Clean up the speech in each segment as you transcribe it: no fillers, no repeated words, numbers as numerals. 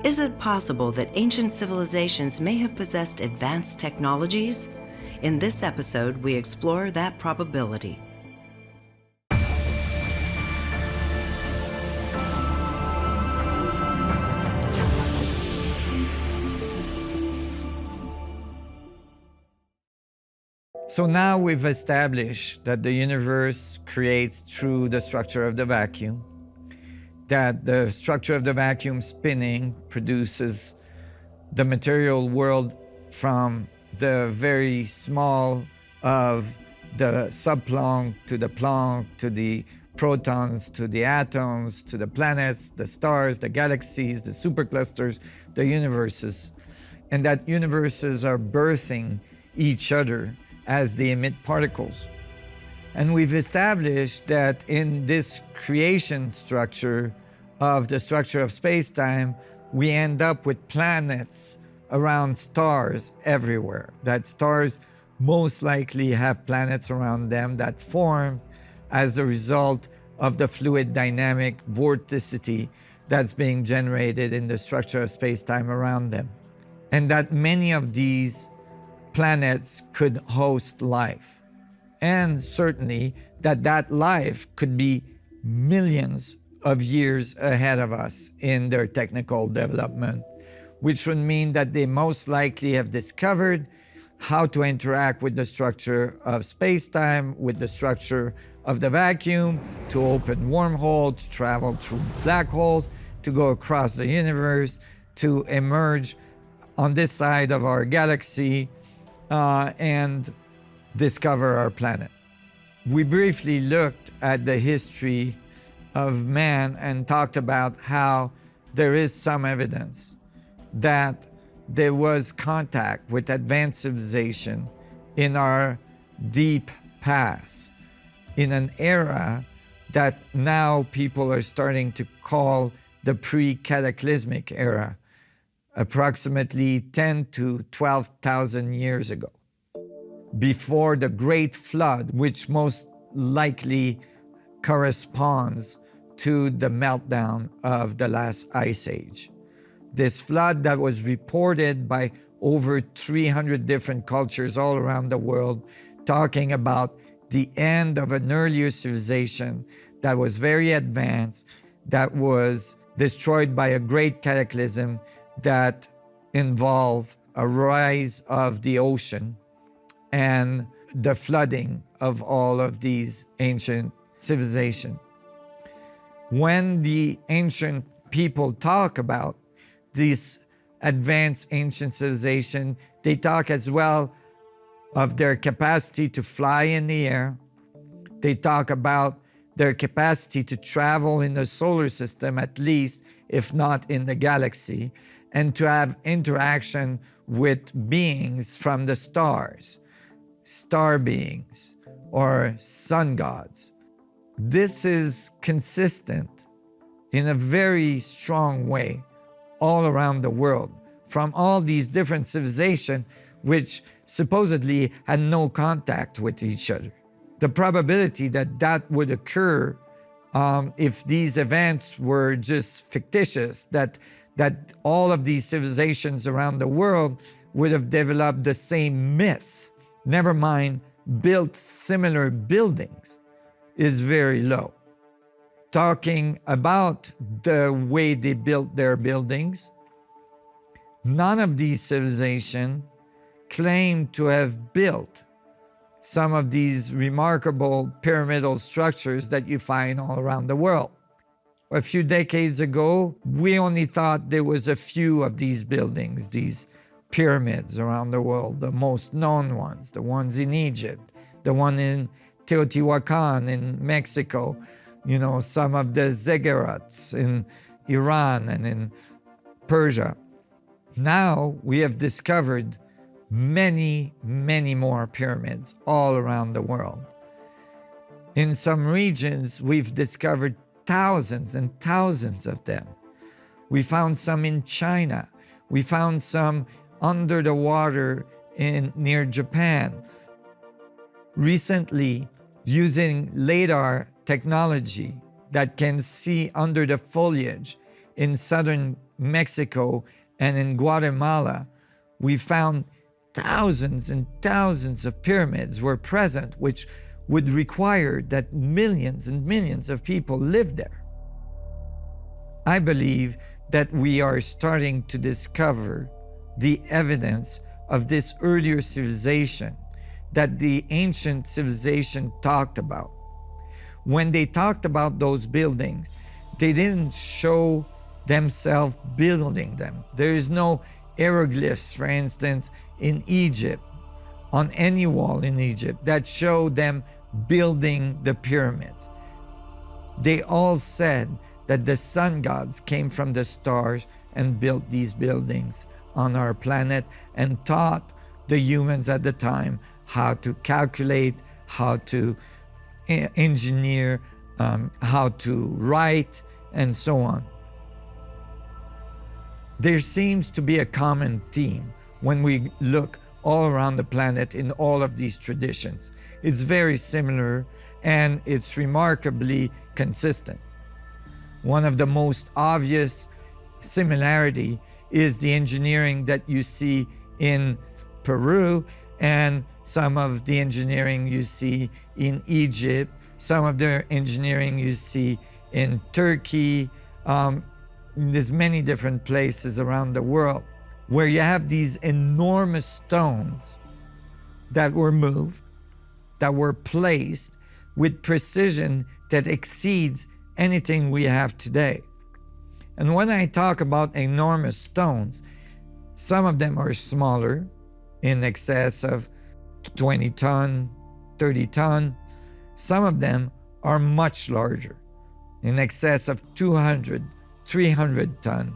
Is it possible that ancient civilizations may have possessed advanced technologies? In this episode, we explore that probability. So now we've established that the universe creates through the structure of the vacuum, that the structure of the vacuum spinning produces the material world from the very small of the subplonk to the Planck to the protons to the atoms to the planets, the stars, the galaxies, the superclusters, the universes, and that universes are birthing each other as they emit particles. And we've established that in this creation structure of the structure of space-time, we end up with planets around stars everywhere. That stars most likely have planets around them that form as the result of the fluid dynamic vorticity that's being generated in the structure of space-time around them. And that many of these planets could host life. And certainly that life could be millions of years ahead of us in their technical development, which would mean that they most likely have discovered how to interact with the structure of space-time, with the structure of the vacuum, to open wormholes, to travel through black holes, to go across the universe, to emerge on this side of our galaxy, and discover our planet. We briefly looked at the history of man and talked about how there is some evidence that there was contact with advanced civilization in our deep past, in an era that now people are starting to call the pre-cataclysmic era, approximately 10 to 12,000 years ago, before the Great Flood, which most likely corresponds to the meltdown of the last ice age. This flood that was reported by over 300 different cultures all around the world, talking about the end of an earlier civilization that was very advanced, that was destroyed by a great cataclysm that involved a rise of the ocean and the flooding of all of these ancient civilizations. When the ancient people talk about this advanced ancient civilization, they talk as well of their capacity to fly in the air. They talk about their capacity to travel in the solar system, at least, if not in the galaxy, and to have interaction with beings from the stars, star beings, or sun gods. This is consistent in a very strong way all around the world, from all these different civilizations which supposedly had no contact with each other. The probability that that would occur if these events were just fictitious, that all of these civilizations around the world would have developed the same myth, never mind built similar buildings, is very low. Talking about the way they built their buildings, none of these civilizations claim to have built some of these remarkable pyramidal structures that you find all around the world. A few decades ago, we only thought there was a few of these buildings, these pyramids around the world, the most known ones, the ones in Egypt, the one in Teotihuacan in Mexico, some of the ziggurats in Iran and in Persia. Now we have discovered many, many more pyramids all around the world. In some regions, we've discovered thousands and thousands of them. We found some in China. We found some under the water near Japan. Recently, using LiDAR technology that can see under the foliage in southern Mexico and in Guatemala, we found thousands and thousands of pyramids were present, which would require that millions and millions of people live there. I believe that we are starting to discover the evidence of this earlier civilization that the ancient civilization talked about. When they talked about those buildings, they didn't show themselves building them. There is no hieroglyphs, for instance, in Egypt, on any wall in Egypt, that show them building the pyramids. They all said that the sun gods came from the stars and built these buildings on our planet and taught the humans at the time how to calculate, how to engineer, how to write, and so on. There seems to be a common theme when we look all around the planet in all of these traditions. It's very similar and it's remarkably consistent. One of the most obvious similarity is the engineering that you see in Peru and some of the engineering you see in Egypt, some of the engineering you see in Turkey. There's many different places around the world where you have these enormous stones that were moved, that were placed with precision that exceeds anything we have today. And when I talk about enormous stones, some of them are smaller, in excess of 20 ton, 30 ton. Some of them are much larger, in excess of 200, 300 ton.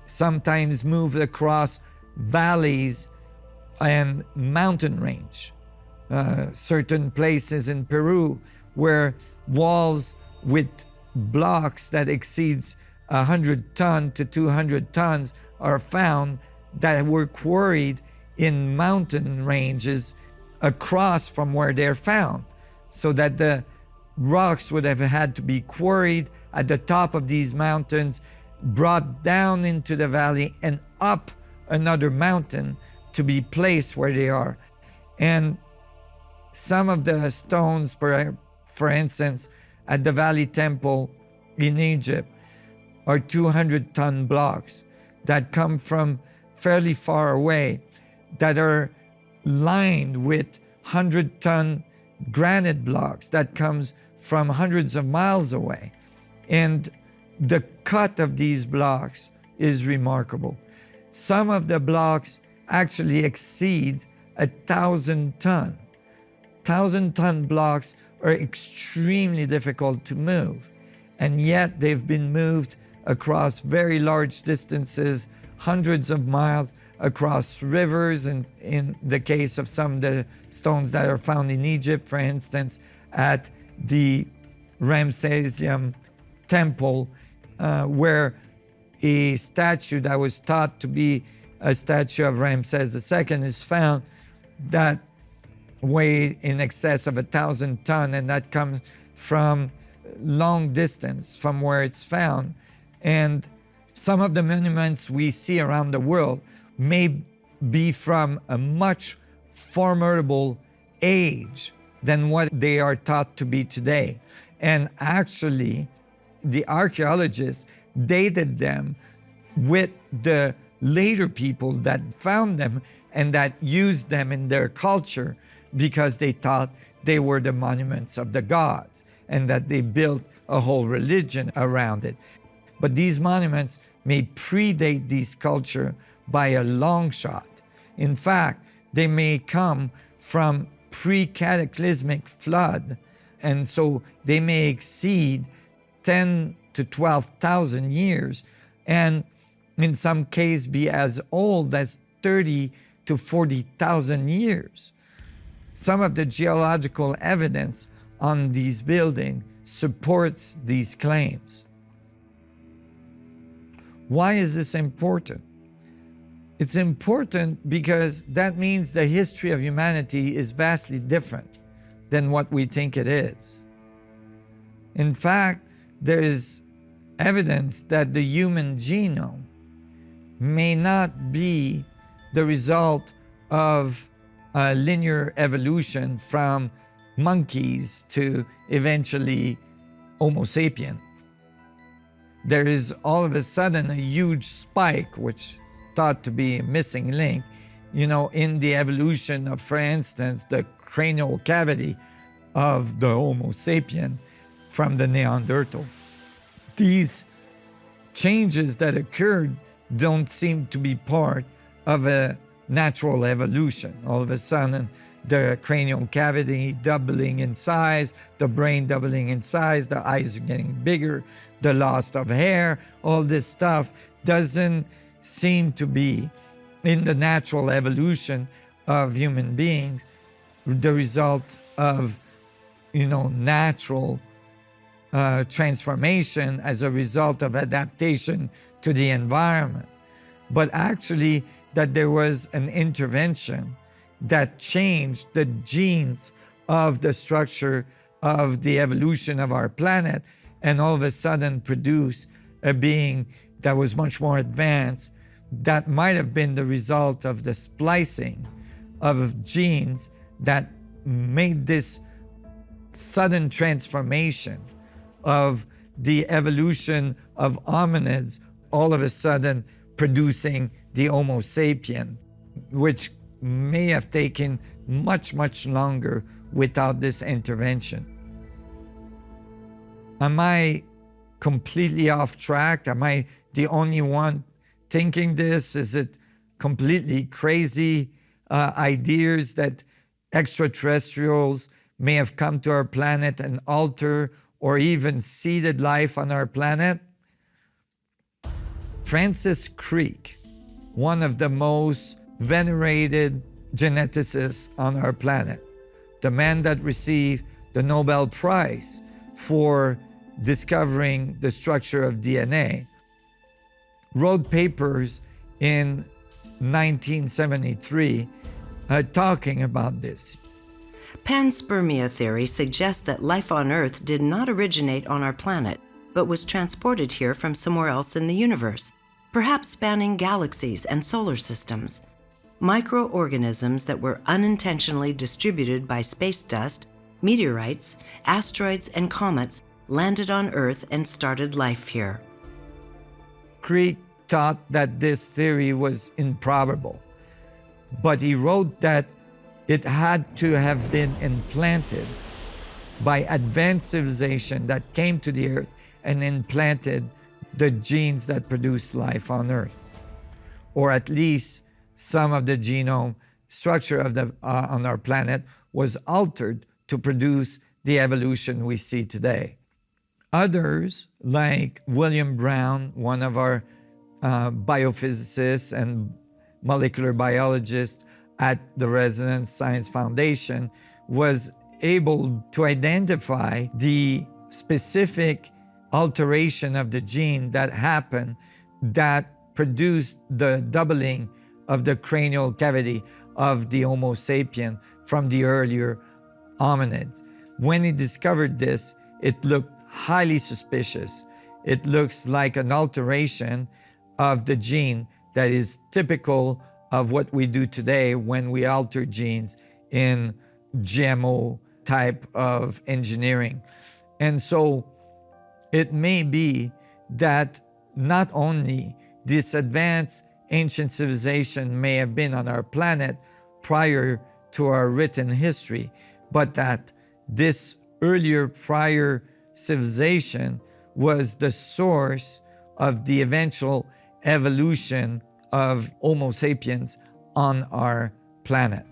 Sometimes moved across valleys and mountain range. Certain places in Peru where walls with blocks that exceeds 100 ton to 200 tons are found that were quarried in mountain ranges across from where they're found, so that the rocks would have had to be quarried at the top of these mountains, brought down into the valley and up another mountain to be placed where they are. And some of the stones, for instance, at the Valley Temple in Egypt, are 200-ton blocks that come from fairly far away, that are lined with 100-ton granite blocks that comes from hundreds of miles away. And the cut of these blocks is remarkable. Some of the blocks actually exceed 1,000 ton. 1,000-ton blocks are extremely difficult to move, and yet they've been moved across very large distances, hundreds of miles, across rivers, and in the case of some of the stones that are found in Egypt, for instance, at the Ramsesian temple, where a statue that was thought to be a statue of Ramses II is found that weigh in excess of 1,000 ton, and that comes from long distance from where it's found. And some of the monuments we see around the world may be from a much formidable age than what they are thought to be today. And actually, the archaeologists dated them with the later people that found them and that used them in their culture, because they thought they were the monuments of the gods and that they built a whole religion around it. But these monuments may predate this culture by a long shot. In fact, they may come from pre-cataclysmic flood, and so they may exceed 10 to 12,000 years, and in some cases be as old as 30 to 40,000 years. Some of the geological evidence on these buildings supports these claims. Why is this important? It's important because that means the history of humanity is vastly different than what we think it is. In fact, there is evidence that the human genome may not be the result of a linear evolution from monkeys to eventually Homo sapien. There is all of a sudden a huge spike, which is thought to be a missing link, in the evolution of, for instance, the cranial cavity of the Homo sapien from the Neanderthal. These changes that occurred don't seem to be part of a natural evolution. All of a sudden, the cranial cavity doubling in size, the brain doubling in size, the eyes are getting bigger, the loss of hair, all this stuff doesn't seem to be in the natural evolution of human beings the result of natural transformation as a result of adaptation to the environment, but actually that there was an intervention that changed the genes of the structure of the evolution of our planet, and all of a sudden produced a being that was much more advanced, that might have been the result of the splicing of genes that made this sudden transformation of the evolution of hominids, all of a sudden producing the Homo sapien, which may have taken much, much longer without this intervention. Am I completely off track? Am I the only one thinking this? Is it completely crazy ideas that extraterrestrials may have come to our planet and alter or even seeded life on our planet? Francis Crick, one of the most venerated geneticists on our planet, the man that received the Nobel Prize for discovering the structure of DNA, wrote papers in 1973 talking about this. Panspermia theory suggests that life on Earth did not originate on our planet, but was transported here from somewhere else in the universe, perhaps spanning galaxies and solar systems. Microorganisms that were unintentionally distributed by space dust, meteorites, asteroids, and comets landed on Earth and started life here. Crick thought that this theory was improbable, but he wrote that it had to have been implanted by advanced civilization that came to the Earth and implanted the genes that produce life on Earth, or at least some of the genome structure of on our planet was altered to produce the evolution we see today. Others, like William Brown, one of our biophysicists and molecular biologists at the Resonance Science Foundation, was able to identify the specific alteration of the gene that happened that produced the doubling of the cranial cavity of the Homo sapien from the earlier hominids. When he discovered this, it looked highly suspicious. It looks like an alteration of the gene that is typical of what we do today when we alter genes in GMO type of engineering. And so it may be that not only this advanced ancient civilization may have been on our planet prior to our written history, but that this earlier prior civilization was the source of the eventual evolution of Homo sapiens on our planet.